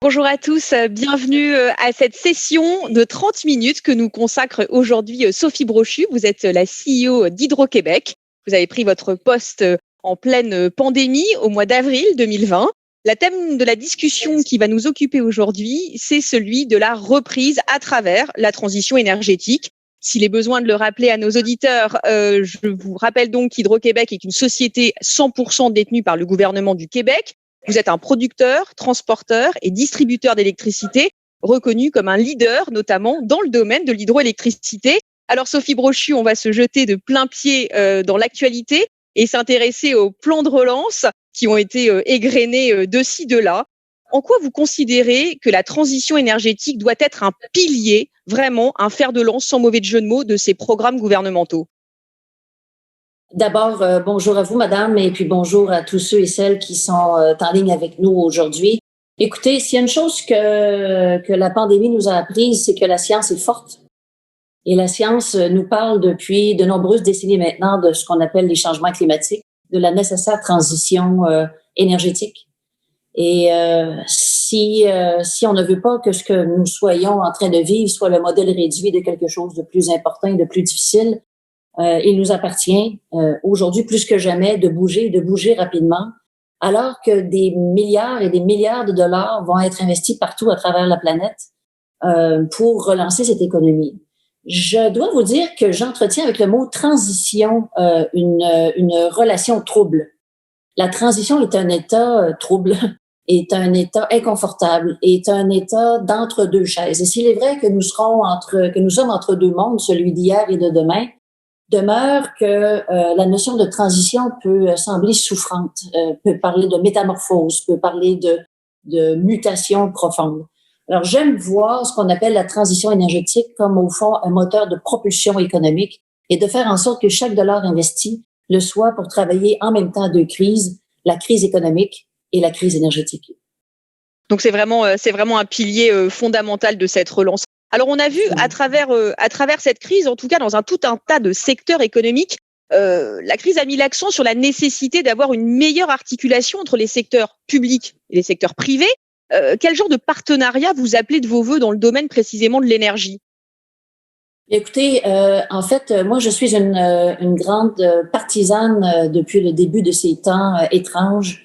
Bonjour à tous, bienvenue à cette session de 30 minutes que nous consacre aujourd'hui Sophie Brochu. Vous êtes la CEO d'Hydro-Québec. Vous avez pris votre poste en pleine pandémie au mois d'avril 2020. Le thème de la discussion qui va nous occuper aujourd'hui, c'est celui de la reprise à travers la transition énergétique. S'il est besoin de le rappeler à nos auditeurs, je vous rappelle donc qu'Hydro-Québec est une société 100% détenue par le gouvernement du Québec. Vous êtes un producteur, transporteur et distributeur d'électricité reconnu comme un leader, notamment dans le domaine de l'hydroélectricité. Alors Sophie Brochu, on va se jeter de plein pied dans l'actualité et s'intéresser aux plans de relance qui ont été égrenés de ci, de là. En quoi vous considérez que la transition énergétique doit être un pilier, vraiment un fer de lance, sans mauvais jeu de mots, de ces programmes gouvernementaux? D'abord, bonjour à vous, madame, et puis bonjour à tous ceux et celles qui sont en ligne avec nous aujourd'hui. Écoutez, s'il y a une chose que la pandémie nous a apprise, c'est que la science est forte. Et la science nous parle depuis de nombreuses décennies maintenant de ce qu'on appelle les changements climatiques, de la nécessaire transition énergétique. Et si on ne veut pas que ce que nous soyons en train de vivre soit le modèle réduit de quelque chose de plus important et de plus difficile, il nous appartient aujourd'hui plus que jamais de bouger rapidement, alors que des milliards et des milliards de dollars vont être investis partout à travers la planète pour relancer cette économie. Je dois vous dire que j'entretiens avec le mot transition une relation trouble. La transition est un état trouble, est un état inconfortable, est un état d'entre deux chaises. Et s'il est vrai que nous sommes entre deux mondes, celui d'hier et de demain, demeure que la notion de transition peut sembler souffrante, peut parler de métamorphose, peut parler de mutation profonde. Alors, j'aime voir ce qu'on appelle la transition énergétique comme, au fond, un moteur de propulsion économique et de faire en sorte que chaque dollar investi le soit pour travailler en même temps à deux crises, la crise économique et la crise énergétique. Donc, c'est vraiment un pilier fondamental de cette relance. Alors, on a vu à travers cette crise, en tout cas dans tout un tas de secteurs économiques, la crise a mis l'accent sur la nécessité d'avoir une meilleure articulation entre les secteurs publics et les secteurs privés. Quel genre de partenariat vous appelez de vos vœux dans le domaine précisément de l'énergie? Écoutez, en fait, moi, je suis une grande partisane depuis le début de ces temps étranges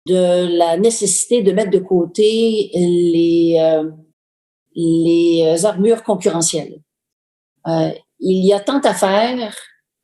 de la nécessité de mettre de côté les armures concurrentielles. Il y a tant à faire,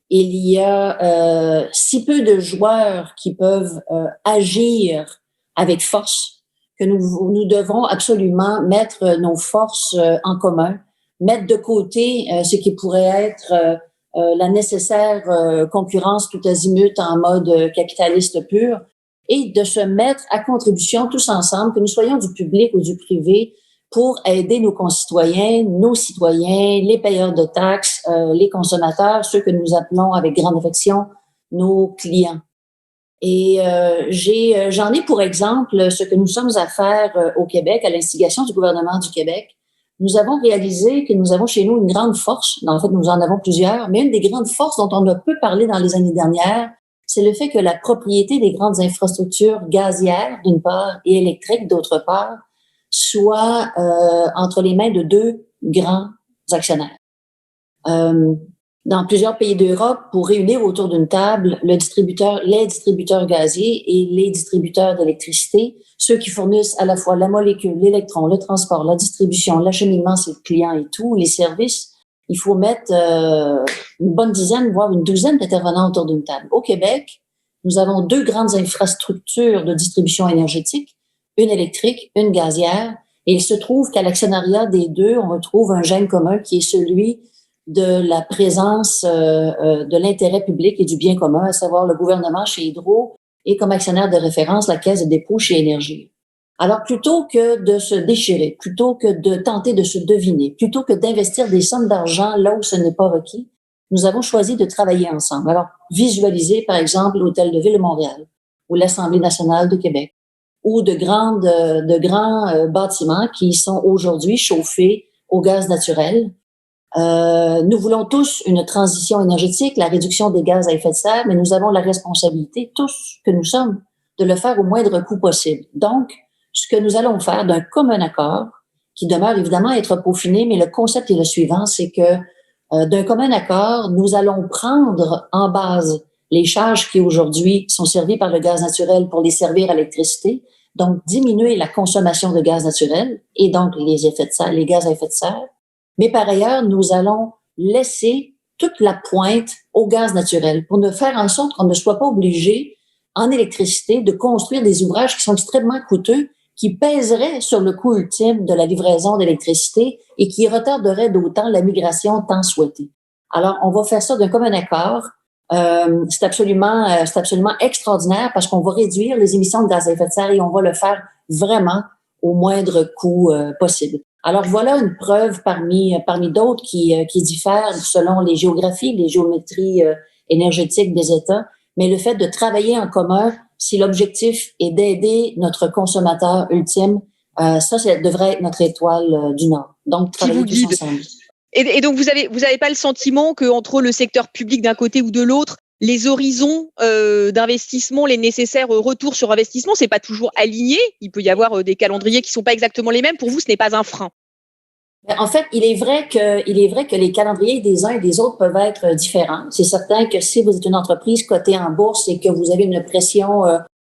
il y a si peu de joueurs qui peuvent agir avec force que nous devrons absolument mettre nos forces en commun, mettre de côté ce qui pourrait être la nécessaire concurrence tout azimut en mode capitaliste pur et de se mettre à contribution tous ensemble, que nous soyons du public ou du privé, pour aider nos concitoyens, nos citoyens, les payeurs de taxes, les consommateurs, ceux que nous appelons avec grande affection nos clients. Et j'en ai pour exemple ce que nous sommes à faire au Québec, à l'instigation du gouvernement du Québec. Nous avons réalisé que nous avons chez nous une grande force. En fait, nous en avons plusieurs, mais une des grandes forces dont on a peu parlé dans les années dernières, c'est le fait que la propriété des grandes infrastructures gazières, d'une part, et électriques, d'autre part, soit entre les mains de deux grands actionnaires. Dans plusieurs pays d'Europe, pour réunir autour d'une table les distributeurs gaziers et les distributeurs d'électricité, ceux qui fournissent à la fois la molécule, l'électron, le transport, la distribution, l'acheminement, c'est le client et tout, les services, il faut mettre une bonne dizaine, voire une douzaine d'intervenants autour d'une table. Au Québec, nous avons deux grandes infrastructures de distribution énergétique, une électrique, une gazière, et il se trouve qu'à l'actionnariat des deux, on retrouve un gène commun qui est celui de la présence de l'intérêt public et du bien commun, à savoir le gouvernement chez Hydro et comme actionnaire de référence, la Caisse de dépôt chez Énergie. Alors, plutôt que de se déchirer, plutôt que de tenter de se deviner, plutôt que d'investir des sommes d'argent là où ce n'est pas requis, nous avons choisi de travailler ensemble. Alors, visualisez, par exemple, l'Hôtel de Ville de Montréal ou l'Assemblée nationale de Québec ou de grands bâtiments qui sont aujourd'hui chauffés au gaz naturel. Nous voulons tous une transition énergétique, la réduction des gaz à effet de serre, mais nous avons la responsabilité, tous que nous sommes, de le faire au moindre coût possible. Donc, ce que nous allons faire d'un commun accord, qui demeure évidemment à être peaufiné, mais le concept est le suivant, c'est que d'un commun accord, nous allons prendre en base les charges qui aujourd'hui sont servies par le gaz naturel pour les servir à l'électricité, donc diminuer la consommation de gaz naturel et donc les effets de serre, les gaz à effet de serre. Mais par ailleurs, nous allons laisser toute la pointe au gaz naturel pour ne faire en sorte qu'on ne soit pas obligé en électricité de construire des ouvrages qui sont extrêmement coûteux, qui pèseraient sur le coût ultime de la livraison d'électricité et qui retarderaient d'autant la migration tant souhaitée. Alors, on va faire ça d'un commun accord. C'est absolument extraordinaire parce qu'on va réduire les émissions de gaz à effet de serre et on va le faire vraiment au moindre coût possible. Alors voilà une preuve parmi d'autres qui diffèrent selon les géographies, les géométries énergétiques des États, mais le fait de travailler en commun, si l'objectif est d'aider notre consommateur ultime, ça devrait être notre étoile du Nord. Donc travailler tous ensemble. Et donc vous avez pas le sentiment que entre le secteur public d'un côté ou de l'autre, les horizons d'investissement, les nécessaires retours sur investissement, c'est pas toujours aligné. Il peut y avoir des calendriers qui sont pas exactement les mêmes. Pour vous, ce n'est pas un frein. En fait, il est vrai que les calendriers des uns et des autres peuvent être différents. C'est certain que si vous êtes une entreprise cotée en bourse et que vous avez une pression,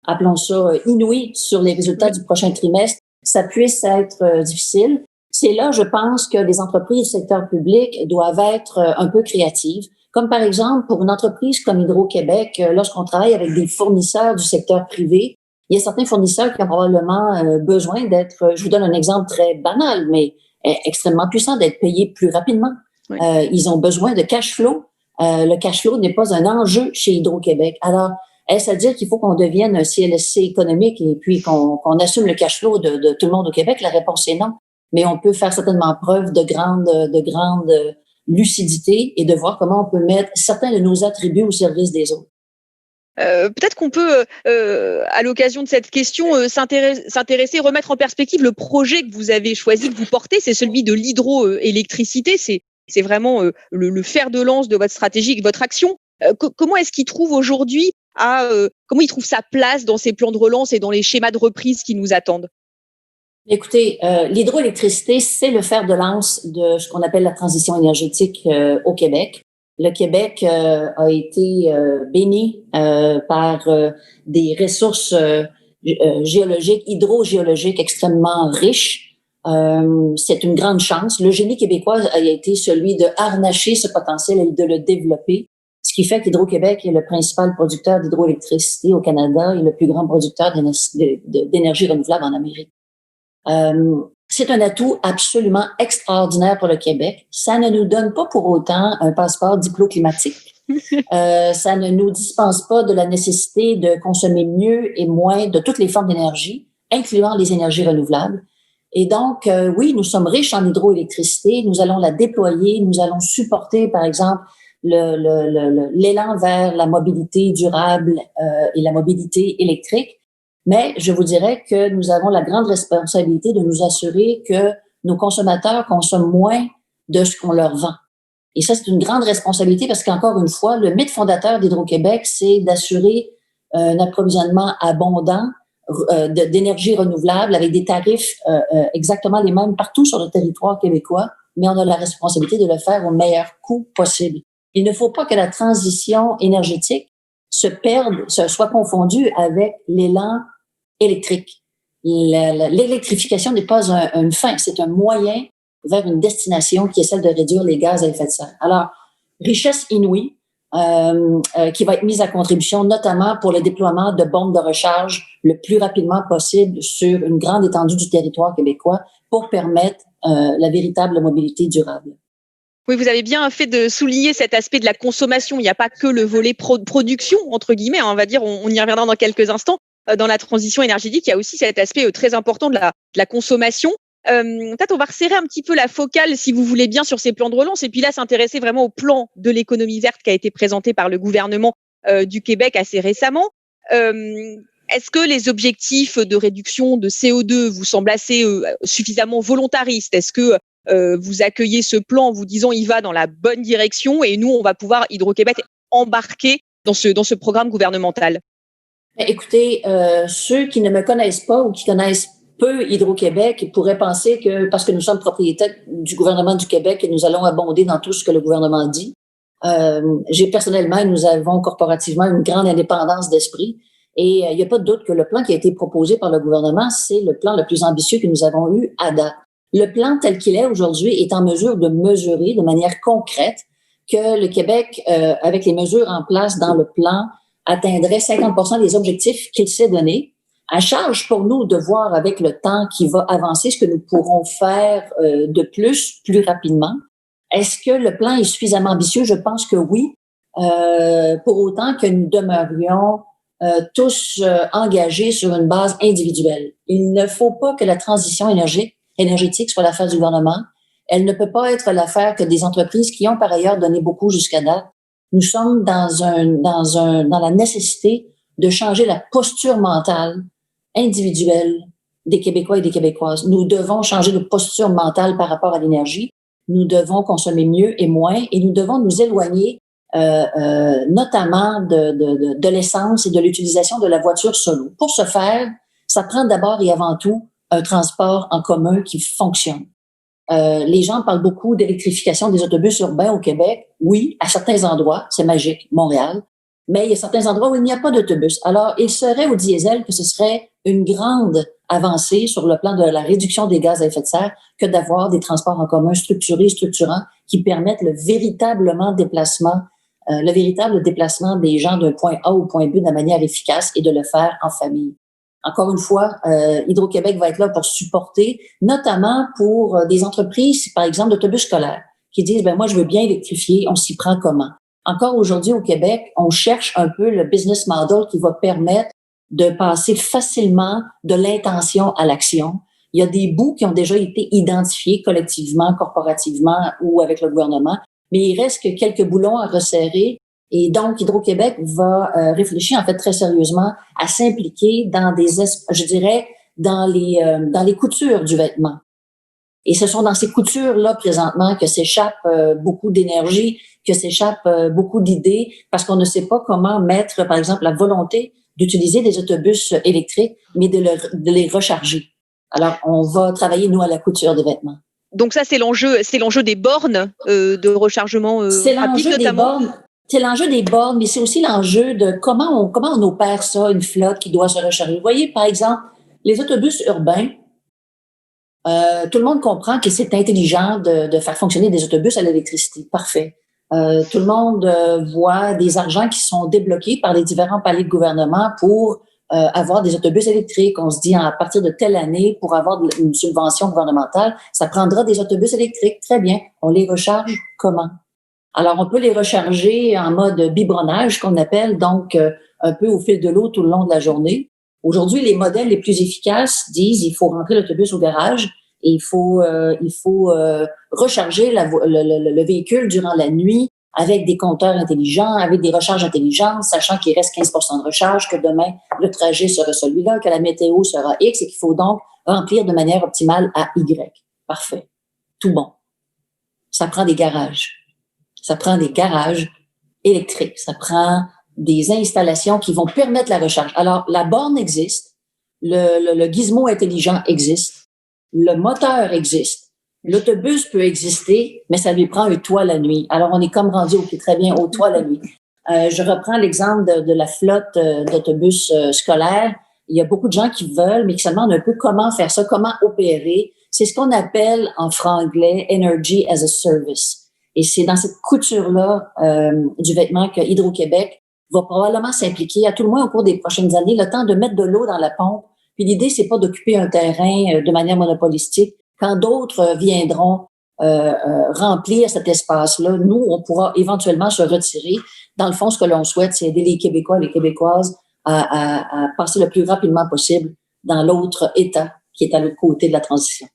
appelons ça inouïe, sur les résultats du prochain trimestre, ça puisse être difficile. C'est là, je pense, que les entreprises du secteur public doivent être un peu créatives. Comme par exemple, pour une entreprise comme Hydro-Québec, lorsqu'on travaille avec des fournisseurs du secteur privé, il y a certains fournisseurs qui ont probablement besoin d'être, je vous donne un exemple très banal, mais extrêmement puissant, d'être payés plus rapidement. Oui. Ils ont besoin de cash flow. Le cash flow n'est pas un enjeu chez Hydro-Québec. Alors, est-ce à dire qu'il faut qu'on devienne un CLSC économique et puis qu'on assume le cash flow de tout le monde au Québec? La réponse est non. Mais on peut faire certainement preuve de grande lucidité et de voir comment on peut mettre certains de nos attributs au service des autres. Peut-être qu'on peut, à l'occasion de cette question, s'intéresser, remettre en perspective le projet que vous avez choisi de vous porter, c'est celui de l'hydroélectricité. C'est vraiment le fer de lance de votre stratégie, de votre action. Comment est-ce qu'il trouve aujourd'hui comment il trouve sa place dans ces plans de relance et dans les schémas de reprise qui nous attendent? Écoutez, l'hydroélectricité, c'est le fer de lance de ce qu'on appelle la transition énergétique au Québec. Le Québec a été béni par des ressources géologiques, hydrogéologiques extrêmement riches. C'est une grande chance. Le génie québécois a été celui de harnacher ce potentiel et de le développer, ce qui fait qu'Hydro-Québec est le principal producteur d'hydroélectricité au Canada et le plus grand producteur d'énergie renouvelable en Amérique. C'est un atout absolument extraordinaire pour le Québec. Ça ne nous donne pas pour autant un passeport diploclimatique. Ça ne nous dispense pas de la nécessité de consommer mieux et moins de toutes les formes d'énergie, incluant les énergies renouvelables. Et donc, oui, nous sommes riches en hydroélectricité. Nous allons la déployer. Nous allons supporter, par exemple, l'élan vers la mobilité durable et la mobilité électrique. Mais je vous dirais que nous avons la grande responsabilité de nous assurer que nos consommateurs consomment moins de ce qu'on leur vend. Et ça, c'est une grande responsabilité parce qu'encore une fois, le mythe fondateur d'Hydro-Québec, c'est d'assurer un approvisionnement abondant d'énergie renouvelable avec des tarifs exactement les mêmes partout sur le territoire québécois, mais on a la responsabilité de le faire au meilleur coût possible. Il ne faut pas que la transition énergétique soit confondue avec l'élan électrique. L'électrification n'est pas une fin, c'est un moyen vers une destination qui est celle de réduire les gaz à effet de serre. Alors, richesse inouïe qui va être mise à contribution notamment pour le déploiement de bombes de recharge le plus rapidement possible sur une grande étendue du territoire québécois pour permettre la véritable mobilité durable. Oui, vous avez bien fait de souligner cet aspect de la consommation. Il n'y a pas que le volet production, entre guillemets, on va dire, on y reviendra dans quelques instants. Dans la transition énergétique, il y a aussi cet aspect très important de la consommation. Peut-être on va resserrer un petit peu la focale, si vous voulez bien, sur ces plans de relance et puis là s'intéresser vraiment au plan de l'économie verte qui a été présenté par le gouvernement du Québec assez récemment. Est-ce que les objectifs de réduction de CO2 vous semblent assez suffisamment volontaristes? Est-ce que vous accueillez ce plan en vous disant il va dans la bonne direction et nous, on va pouvoir, Hydro-Québec, embarquer dans ce programme gouvernemental? Écoutez, ceux qui ne me connaissent pas ou qui connaissent peut Hydro-Québec pourrait penser que parce que nous sommes propriétaires du gouvernement du Québec et nous allons abonder dans tout ce que le gouvernement dit. J'ai personnellement, nous avons corporativement une grande indépendance d'esprit et il n'y a pas de doute que le plan qui a été proposé par le gouvernement, c'est le plan le plus ambitieux que nous avons eu à date. Le plan tel qu'il est aujourd'hui est en mesure de mesurer de manière concrète que le Québec, avec les mesures en place dans le plan, atteindrait 50% des objectifs qu'il s'est donnés. À charge pour nous de voir avec le temps qui va avancer ce que nous pourrons faire de plus rapidement. Est-ce que le plan est suffisamment ambitieux? Je pense que oui, pour autant que nous demeurions tous engagés sur une base individuelle. Il ne faut pas que la transition énergétique soit l'affaire du gouvernement. Elle ne peut pas être l'affaire que des entreprises qui ont par ailleurs donné beaucoup jusqu'à date. Nous sommes dans la nécessité de changer la posture mentale individuelle des Québécois et des Québécoises. Nous devons changer de posture mentale par rapport à l'énergie. Nous devons consommer mieux et moins et nous devons nous éloigner notamment de l'essence et de l'utilisation de la voiture solo. Pour ce faire, ça prend d'abord et avant tout un transport en commun qui fonctionne. Les gens parlent beaucoup d'électrification des autobus urbains au Québec. Oui, à certains endroits, c'est magique, Montréal. Mais il y a certains endroits où il n'y a pas d'autobus. Alors, il serait au diesel que ce serait une grande avancée sur le plan de la réduction des gaz à effet de serre que d'avoir des transports en commun structurants qui permettent le véritable déplacement des gens d'un point A au point B de manière efficace et de le faire en famille. Encore une fois, Hydro-Québec va être là pour supporter, notamment pour des entreprises, par exemple, d'autobus scolaires, qui disent, moi, je veux bien électrifier, on s'y prend comment? Encore aujourd'hui au Québec, on cherche un peu le business model qui va permettre de passer facilement de l'intention à l'action. Il y a des bouts qui ont déjà été identifiés collectivement, corporativement ou avec le gouvernement, mais il reste que quelques boulons à resserrer. Et donc, Hydro-Québec va réfléchir en fait très sérieusement à s'impliquer dans dans les coutures du vêtement. Et ce sont dans ces coutures-là présentement que s'échappe beaucoup d'énergie, que s'échappe beaucoup d'idées, parce qu'on ne sait pas comment mettre, par exemple, la volonté d'utiliser des autobus électriques, mais de les recharger. Alors, on va travailler, nous, à la couture des vêtements. Donc ça, c'est l'enjeu des bornes de rechargement rapide, notamment. C'est l'enjeu des bornes, mais c'est aussi l'enjeu de comment on opère ça, une flotte qui doit se recharger. Vous voyez, par exemple, les autobus urbains, tout le monde comprend que c'est intelligent de faire fonctionner des autobus à l'électricité. Parfait. Tout le monde voit des argents qui sont débloqués par les différents paliers de gouvernement pour avoir des autobus électriques. On se dit, à partir de telle année, pour avoir une subvention gouvernementale, ça prendra des autobus électriques. Très bien. On les recharge comment? Alors, on peut les recharger en mode biberonnage, qu'on appelle, donc un peu au fil de l'eau tout le long de la journée. Aujourd'hui, les modèles les plus efficaces disent il faut rentrer l'autobus au garage et il faut recharger le véhicule durant la nuit avec des compteurs intelligents, avec des recharges intelligentes, sachant qu'il reste 15% de recharge, que demain, le trajet sera celui-là, que la météo sera X et qu'il faut donc remplir de manière optimale à Y. Parfait. Tout bon. Ça prend des garages. Ça prend des garages électriques. Ça prend des installations qui vont permettre la recharge. Alors, la borne existe. Le gizmo intelligent existe. Le moteur existe. L'autobus peut exister, mais ça lui prend un toit la nuit. Alors, on est comme rendu très bien au toit la nuit. Je reprends l'exemple de la flotte d'autobus scolaires. Il y a beaucoup de gens qui veulent, mais qui se demandent un peu comment faire ça, comment opérer. C'est ce qu'on appelle en franglais « Energy as a Service ». Et c'est dans cette couture-là du vêtement que Hydro-Québec va probablement s'impliquer, à tout le moins au cours des prochaines années, le temps de mettre de l'eau dans la pompe. Puis l'idée, c'est pas d'occuper un terrain de manière monopolistique. Quand d'autres viendront remplir cet espace-là, nous, on pourra éventuellement se retirer. Dans le fond, ce que l'on souhaite, c'est aider les Québécois et les Québécoises à passer le plus rapidement possible dans l'autre État qui est à l'autre côté de la transition.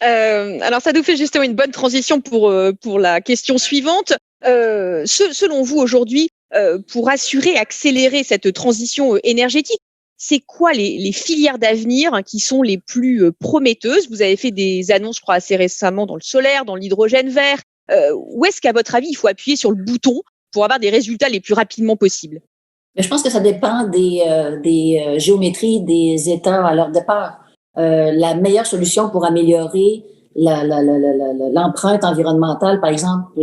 Alors, ça nous fait justement une bonne transition pour la question suivante. Selon vous, aujourd'hui, pour accélérer cette transition énergétique, c'est quoi les filières d'avenir qui sont les plus prometteuses? Vous avez fait des annonces, je crois, assez récemment dans le solaire, dans l'hydrogène vert. Où est-ce qu'à votre avis, il faut appuyer sur le bouton pour avoir des résultats les plus rapidement possibles? Mais je pense que ça dépend des géométries des États à leur départ. la meilleure solution pour améliorer l'empreinte environnementale, par exemple,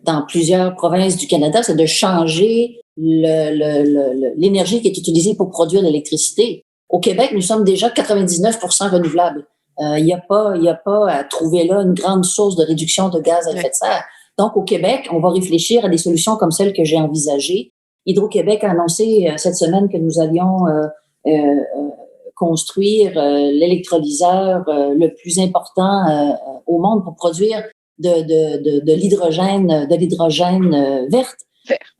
dans plusieurs provinces du Canada, c'est de changer l'énergie qui est utilisée pour produire l'électricité. Au Québec, nous sommes déjà 99% renouvelables. Il n'y a pas à trouver là une grande source de réduction de gaz à effet de serre. Donc, au Québec, on va réfléchir à des solutions comme celles que j'ai envisagées. Hydro-Québec a annoncé cette semaine que nous allions construire l'électrolyseur le plus important au monde pour produire de l'hydrogène verte.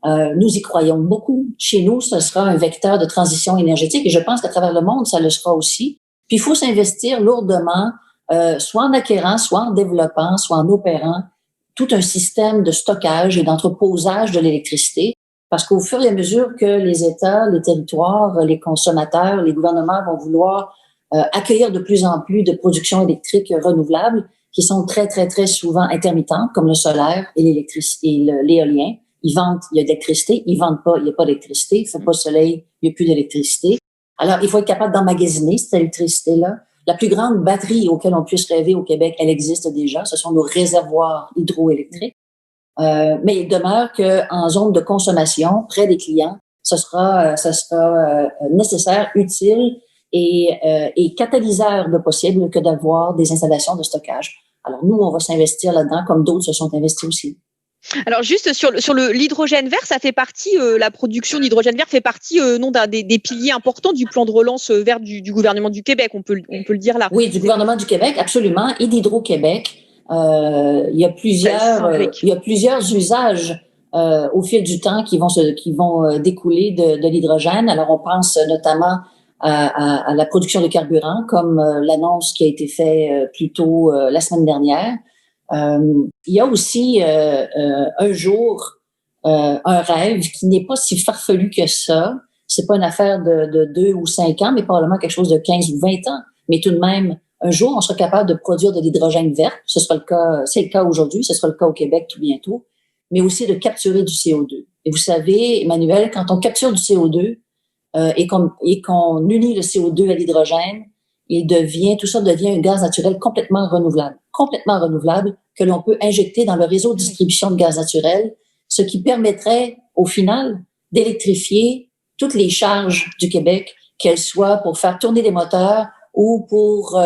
Nous y croyons beaucoup. Chez nous, ce sera un vecteur de transition énergétique et je pense qu'à travers le monde, ça le sera aussi. Puis, il faut s'investir lourdement, soit en acquérant, soit en développant, soit en opérant tout un système de stockage et d'entreposage de l'électricité. Parce qu'au fur et à mesure que les États, les territoires, les consommateurs, les gouvernements vont vouloir accueillir de plus en plus de production électrique renouvelable qui sont très, très, très souvent intermittentes, comme le solaire et l'électricité et l'éolien. Ils vendent, il y a de l'électricité, ils vendent pas, il n'y a pas d'électricité, il fait pas de soleil, il n'y a plus d'électricité. Alors, il faut être capable d'emmagasiner cette électricité-là. La plus grande batterie auquel on puisse rêver au Québec, elle existe déjà. Ce sont nos réservoirs hydroélectriques. Mais il demeure qu'en zone de consommation, près des clients, ça sera nécessaire, utile et catalyseur de possible que d'avoir des installations de stockage. Alors, nous, on va s'investir là-dedans comme d'autres se sont investis aussi. Alors juste sur l'hydrogène vert, ça fait partie, la production d'hydrogène vert fait partie d'un des piliers importants du plan de relance vert du gouvernement du Québec, on peut le dire là. Oui, du gouvernement du Québec, absolument, et d'Hydro-Québec. Il y a plusieurs usages au fil du temps qui vont découler de l'hydrogène. Alors on pense notamment à la production de carburant, comme l'annonce qui a été faite plus tôt la semaine dernière. Il y a aussi un jour un rêve qui n'est pas si farfelu que ça. C'est pas une affaire de 2 ou 5 ans, mais probablement quelque chose de 15 ou 20 ans. Mais tout de même, un jour, on sera capable de produire de l'hydrogène vert. Ce sera le cas, c'est le cas aujourd'hui, ce sera le cas au Québec tout bientôt, mais aussi de capturer du CO2. Et vous savez, Emmanuel, quand on capture du CO2 et qu'on unit le CO2 à l'hydrogène, tout ça devient un gaz naturel complètement renouvelable, que l'on peut injecter dans le réseau de distribution de gaz naturel, ce qui permettrait, au final, d'électrifier toutes les charges du Québec, qu'elles soient pour faire tourner les moteurs ou pour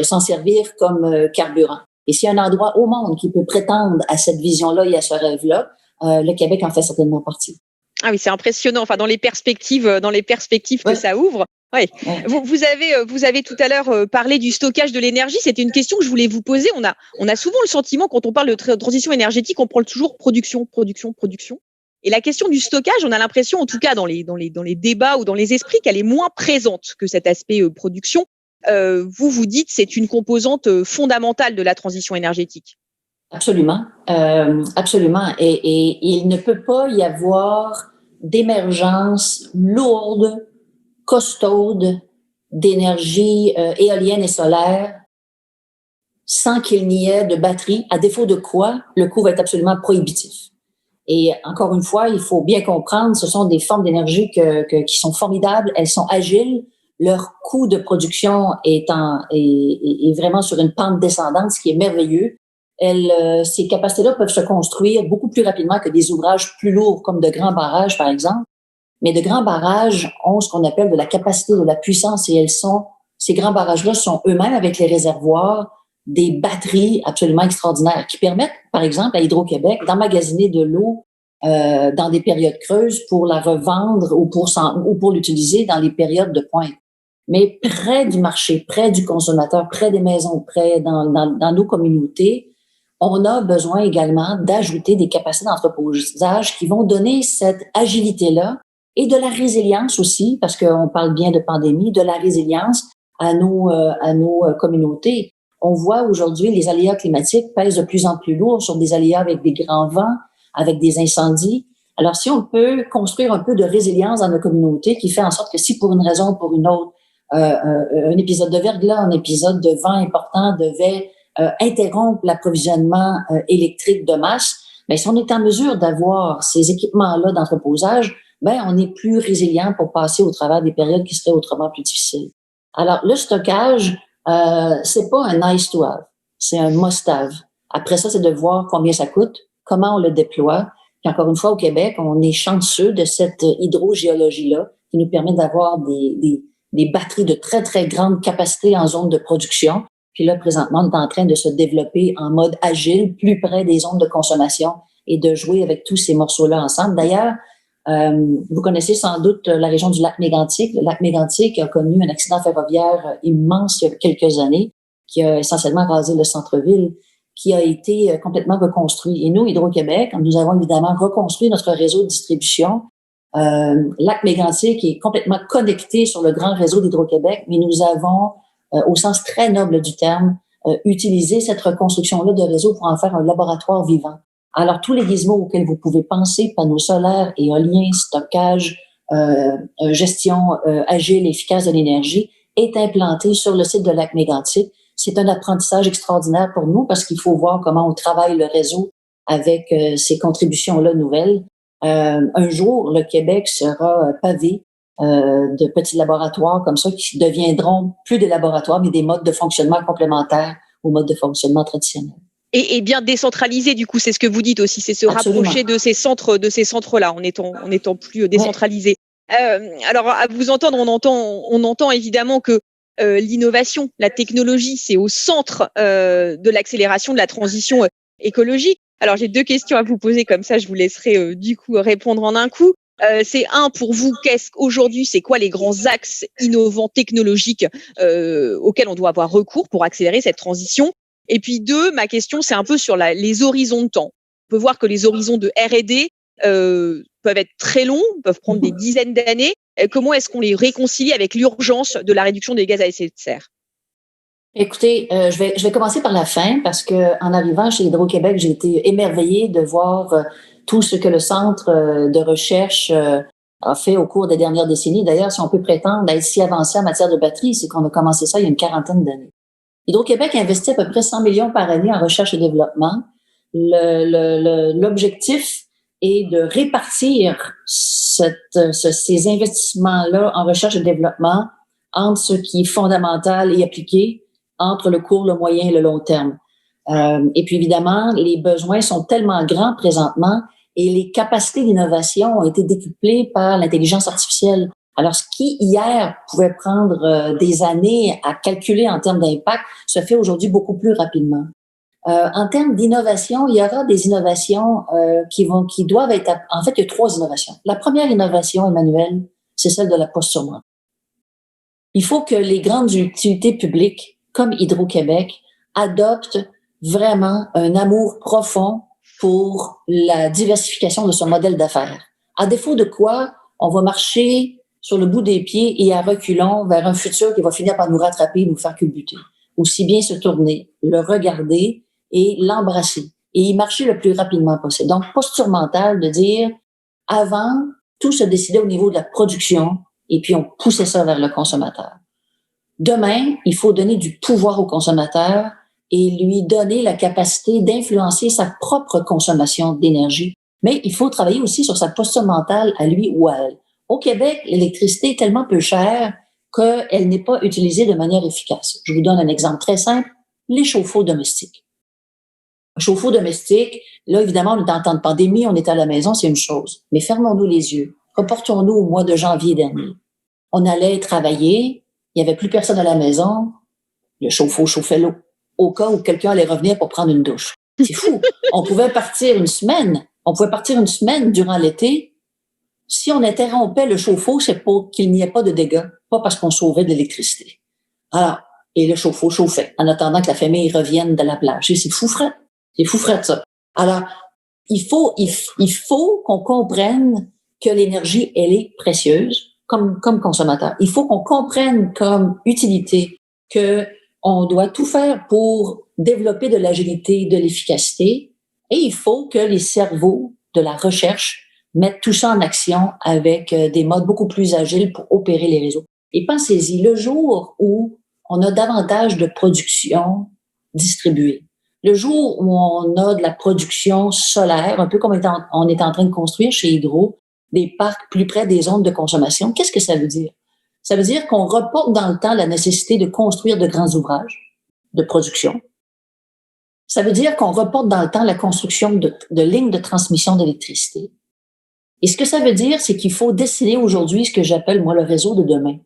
s'en servir comme carburant. Et s'il y a un endroit au monde qui peut prétendre à cette vision-là et à ce rêve-là, le Québec en fait certainement partie. Ah oui, c'est impressionnant. Enfin, dans les perspectives que ça ouvre. Ouais. Vous avez tout à l'heure parlé du stockage de l'énergie. C'était une question que je voulais vous poser. On a souvent le sentiment, quand on parle de transition énergétique, on parle toujours production. Et la question du stockage, on a l'impression, en tout cas dans les débats ou dans les esprits, qu'elle est moins présente que cet aspect production. Vous dites c'est une composante fondamentale de la transition énergétique. Absolument, absolument. Et il ne peut pas y avoir d'émergence lourde, costaude d'énergie éolienne et solaire sans qu'il n'y ait de batterie, à défaut de quoi le coût va être absolument prohibitif. Et encore une fois, il faut bien comprendre, ce sont des formes d'énergie qui sont formidables, elles sont agiles, leur coût de production est vraiment sur une pente descendante, ce qui est merveilleux. Ces capacités-là peuvent se construire beaucoup plus rapidement que des ouvrages plus lourds, comme de grands barrages, par exemple. Mais de grands barrages ont ce qu'on appelle de la capacité, de la puissance, et ces grands barrages-là sont eux-mêmes, avec les réservoirs, des batteries absolument extraordinaires qui permettent, par exemple, à Hydro-Québec d'emmagasiner de l'eau dans des périodes creuses pour la revendre ou pour l'utiliser dans les périodes de pointe. Mais près du marché, près du consommateur, près des maisons, près dans nos communautés, on a besoin également d'ajouter des capacités d'entreposage qui vont donner cette agilité-là et de la résilience aussi, parce qu'on parle bien de pandémie, de la résilience à nos communautés. On voit aujourd'hui les aléas climatiques pèsent de plus en plus lourd sur des aléas avec des grands vents, avec des incendies. Alors, si on peut construire un peu de résilience dans nos communautés qui fait en sorte que si pour une raison ou pour une autre, un épisode de verglas, un épisode de vent important devait interrompre l'approvisionnement électrique de masse, ben, si on est en mesure d'avoir ces équipements-là d'entreposage, ben, on est plus résilient pour passer au travers des périodes qui seraient autrement plus difficiles. Alors, le stockage, c'est pas un nice to have, c'est un must have. Après ça, c'est de voir combien ça coûte, comment on le déploie. Puis encore une fois, au Québec, on est chanceux de cette hydrogéologie-là qui nous permet d'avoir des batteries de très, très grande capacité en zone de production. Puis là, présentement, on est en train de se développer en mode agile, plus près des zones de consommation et de jouer avec tous ces morceaux-là ensemble. D'ailleurs, vous connaissez sans doute la région du lac Mégantic. Le lac Mégantic a connu un accident ferroviaire immense il y a quelques années qui a essentiellement rasé le centre-ville, qui a été complètement reconstruit. Et nous, Hydro-Québec, nous avons évidemment reconstruit notre réseau de distribution. Lac Mégantic est complètement connecté sur le grand réseau d'Hydro-Québec, mais nous avons, au sens très noble du terme, utilisé cette reconstruction-là de réseau pour en faire un laboratoire vivant. Alors, tous les gizmos auxquels vous pouvez penser, panneaux solaires, éoliens, stockage, gestion agile, efficace de l'énergie, est implanté sur le site de Lac Mégantic. C'est un apprentissage extraordinaire pour nous parce qu'il faut voir comment on travaille le réseau avec ces contributions-là nouvelles. Un jour, le Québec sera pavé de petits laboratoires comme ça qui deviendront plus des laboratoires, mais des modes de fonctionnement complémentaires aux modes de fonctionnement traditionnels. Et bien décentralisé, du coup, c'est ce que vous dites aussi, c'est se Absolument. rapprocher de ces centres-là, en étant plus décentralisé. Alors, à vous entendre, on entend évidemment que l'innovation, la technologie, c'est au centre de l'accélération de la transition écologique. Alors, j'ai 2 questions à vous poser, comme ça, je vous laisserai du coup répondre en un coup. C'est pour vous, c'est quoi les grands axes innovants technologiques auxquels on doit avoir recours pour accélérer cette transition? Et puis 2, ma question, c'est un peu sur les horizons de temps. On peut voir que les horizons de R&D peuvent être très longs, peuvent prendre des dizaines d'années. Comment est-ce qu'on les réconcilie avec l'urgence de la réduction des gaz à effet de serre? Écoutez, je vais commencer par la fin parce que en arrivant chez Hydro-Québec, j'ai été émerveillée de voir tout ce que le centre de recherche a fait au cours des dernières décennies. D'ailleurs, si on peut prétendre être si avancé en matière de batterie, c'est qu'on a commencé ça il y a une 40aine d'années. Hydro-Québec investit à peu près 100 millions par année en recherche et développement. L'objectif est de répartir ces investissements-là en recherche et développement entre ce qui est fondamental et appliqué, entre le court, le moyen et le long terme. Et puis évidemment, les besoins sont tellement grands présentement et les capacités d'innovation ont été décuplées par l'intelligence artificielle. Alors, ce qui, hier, pouvait prendre des années à calculer en termes d'impact, se fait aujourd'hui beaucoup plus rapidement. En termes d'innovation, il y aura des innovations qui doivent être... En fait, il y a 3 innovations. La première innovation, Emmanuel, c'est celle de la posture mentale. Il faut que les grandes utilités publiques, comme Hydro-Québec, adoptent vraiment un amour profond pour la diversification de son modèle d'affaires. À défaut de quoi, on va marcher sur le bout des pieds et à reculons vers un futur qui va finir par nous rattraper et nous faire culbuter. Aussi bien se tourner, le regarder et l'embrasser et y marcher le plus rapidement possible. Donc, posture mentale de dire, avant, tout se décidait au niveau de la production et puis on poussait ça vers le consommateur. Demain, il faut donner du pouvoir au consommateur et lui donner la capacité d'influencer sa propre consommation d'énergie. Mais il faut travailler aussi sur sa posture mentale à lui ou à elle. Au Québec, l'électricité est tellement peu chère qu'elle n'est pas utilisée de manière efficace. Je vous donne un exemple très simple, les chauffe-eau domestiques. Un chauffe-eau domestique, là, évidemment, on est en temps de pandémie, on est à la maison, c'est une chose. Mais fermons-nous les yeux. Reportons-nous au mois de janvier dernier. On allait travailler, il n'y avait plus personne à la maison, le chauffe-eau chauffait l'eau, au cas où quelqu'un allait revenir pour prendre une douche. C'est fou. On pouvait partir une semaine durant l'été. Si on interrompait le chauffe-eau, c'est pour qu'il n'y ait pas de dégâts, pas parce qu'on sauvait de l'électricité. Alors, et le chauffe-eau chauffait, en attendant que la famille revienne de la plage. Et c'est fou frette, ça. Alors, il faut qu'on comprenne que l'énergie, elle est précieuse comme consommateur. Il faut qu'on comprenne comme utilité que on doit tout faire pour développer de l'agilité, de l'efficacité, et il faut que les cerveaux de la recherche mettre tout ça en action avec des modes beaucoup plus agiles pour opérer les réseaux. Et pensez-y, le jour où on a davantage de production distribuée, le jour où on a de la production solaire, un peu comme on est en train de construire chez Hydro, des parcs plus près des zones de consommation, qu'est-ce que ça veut dire? Ça veut dire qu'on reporte dans le temps la nécessité de construire de grands ouvrages de production. Ça veut dire qu'on reporte dans le temps la construction de lignes de transmission d'électricité. Et ce que ça veut dire, c'est qu'il faut dessiner aujourd'hui ce que j'appelle, moi, le réseau de demain.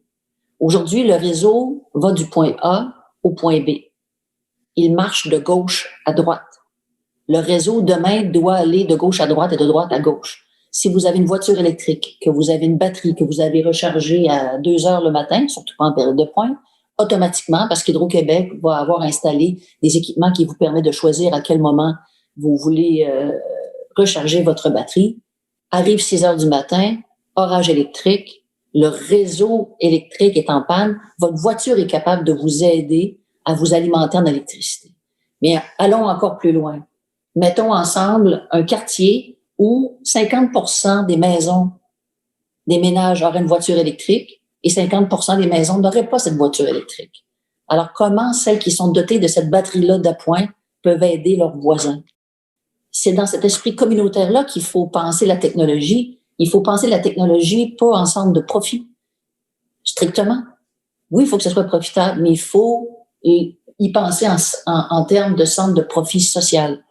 Aujourd'hui, le réseau va du point A au point B. Il marche de gauche à droite. Le réseau demain doit aller de gauche à droite et de droite à gauche. Si vous avez une voiture électrique, que vous avez une batterie, que vous avez rechargée à 2 heures le matin, surtout pas en période de pointe, automatiquement, parce qu'Hydro-Québec va avoir installé des équipements qui vous permettent de choisir à quel moment vous voulez recharger votre batterie, arrive 6 heures du matin, orage électrique, le réseau électrique est en panne, votre voiture est capable de vous aider à vous alimenter en électricité. Mais allons encore plus loin. Mettons ensemble un quartier où 50% des maisons, des ménages auraient une voiture électrique et 50% des maisons n'auraient pas cette voiture électrique. Alors, comment celles qui sont dotées de cette batterie-là d'appoint peuvent aider leurs voisins? C'est dans cet esprit communautaire-là qu'il faut penser la technologie. Il faut penser la technologie pas en centre de profit, strictement. Oui, il faut que ce soit profitable, mais il faut y penser en termes de centre de profit social.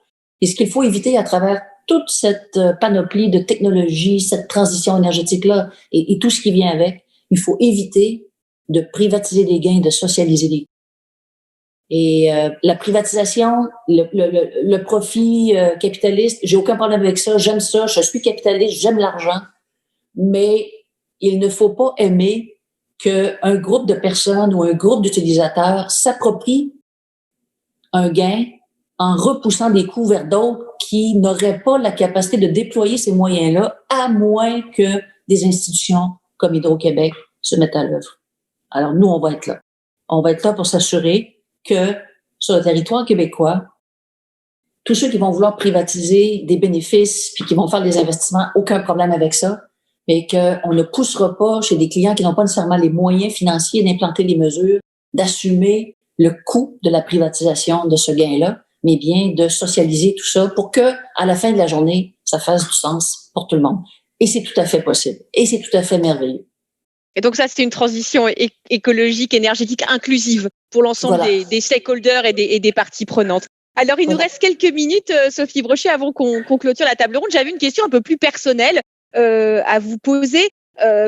Et ce qu'il faut éviter à travers toute cette panoplie de technologies, cette transition énergétique-là et tout ce qui vient avec, il faut éviter de privatiser les gains, de socialiser les gains. Et la privatisation, le profit capitaliste, j'ai aucun problème avec ça, j'aime ça, je suis capitaliste, j'aime l'argent, mais il ne faut pas aimer qu'un groupe de personnes ou un groupe d'utilisateurs s'approprie un gain en repoussant des coûts vers d'autres qui n'auraient pas la capacité de déployer ces moyens-là, à moins que des institutions comme Hydro-Québec se mettent à l'œuvre. Alors, nous, on va être là. On va être là pour s'assurer que sur le territoire québécois, tous ceux qui vont vouloir privatiser des bénéfices puis qui vont faire des investissements, aucun problème avec ça, mais qu'on ne poussera pas chez des clients qui n'ont pas nécessairement les moyens financiers d'implanter les mesures, d'assumer le coût de la privatisation de ce gain-là, mais bien de socialiser tout ça pour que, à la fin de la journée, ça fasse du sens pour tout le monde. Et c'est tout à fait possible. Et c'est tout à fait merveilleux. Et donc ça, c'est une transition écologique, énergétique inclusive pour l'ensemble des stakeholders et des parties prenantes. Alors, il nous reste quelques minutes, Sophie Brochu, avant qu'on clôture la table ronde. J'avais une question un peu plus personnelle à vous poser.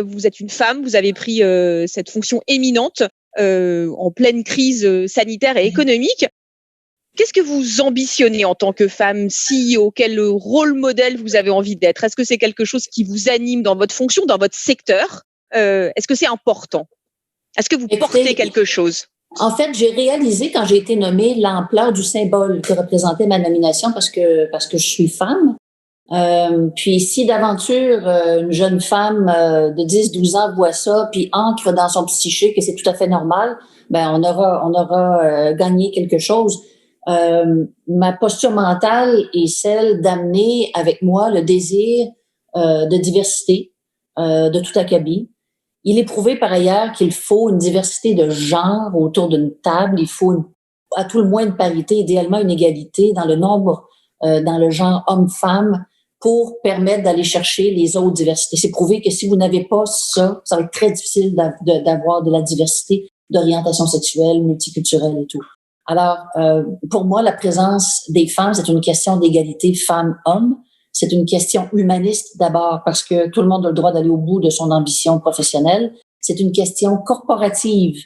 Vous êtes une femme, vous avez pris cette fonction éminente en pleine crise sanitaire et économique. Qu'est-ce que vous ambitionnez en tant que femme CEO? Quel rôle modèle vous avez envie d'être? Est-ce que c'est quelque chose qui vous anime dans votre fonction, dans votre secteur? Est-ce que c'est important? Est-ce que vous portez quelque chose? En fait, j'ai réalisé quand j'ai été nommée l'ampleur du symbole que représentait ma nomination parce que je suis femme. Puis si d'aventure une jeune femme de 10-12 ans voit ça puis ancre dans son psyché que c'est tout à fait normal, ben on aura gagné quelque chose. Ma posture mentale est celle d'amener avec moi le désir de diversité, de tout acabit. Il est prouvé par ailleurs qu'il faut une diversité de genre autour d'une table. Il faut à tout le moins une parité, idéalement une égalité dans le nombre, dans le genre homme-femme pour permettre d'aller chercher les autres diversités. C'est prouvé que si vous n'avez pas ça, ça va être très difficile d'avoir de la diversité d'orientation sexuelle, multiculturelle et tout. Alors, pour moi, la présence des femmes, c'est une question d'égalité femmes-hommes. C'est une question humaniste d'abord parce que tout le monde a le droit d'aller au bout de son ambition professionnelle. C'est une question corporative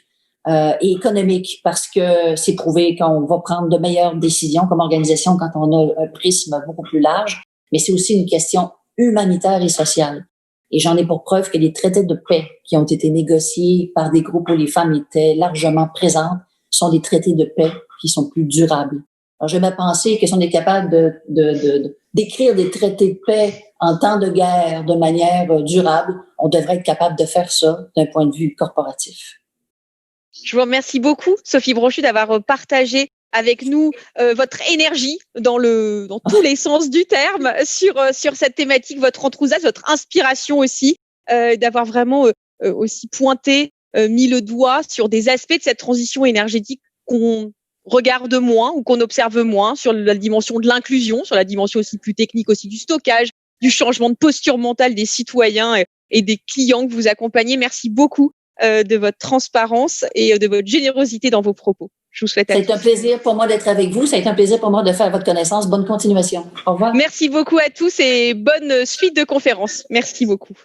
et économique parce que c'est prouvé qu'on va prendre de meilleures décisions comme organisation quand on a un prisme beaucoup plus large. Mais c'est aussi une question humanitaire et sociale. Et j'en ai pour preuve que les traités de paix qui ont été négociés par des groupes où les femmes étaient largement présentes sont des traités de paix qui sont plus durables. Alors, j'aime à penser que si on est capable d'écrire des traités de paix en temps de guerre de manière durable, on devrait être capable de faire ça d'un point de vue corporatif. Je vous remercie beaucoup, Sophie Brochu, d'avoir partagé avec nous votre énergie dans tous les sens du terme sur cette thématique, votre enthousiasme, votre inspiration aussi, d'avoir vraiment aussi pointé, mis le doigt sur des aspects de cette transition énergétique qu'on regarde moins ou qu'on observe moins, sur la dimension de l'inclusion, sur la dimension aussi plus technique aussi du stockage, du changement de posture mentale des citoyens et des clients que vous accompagnez. Merci beaucoup de votre transparence et de votre générosité dans vos propos. Je vous souhaite à tous. C'est un plaisir pour moi d'être avec vous. Ça a été un plaisir pour moi de faire votre connaissance. Bonne continuation. Au revoir. Merci beaucoup à tous et bonne suite de conférences. Merci beaucoup.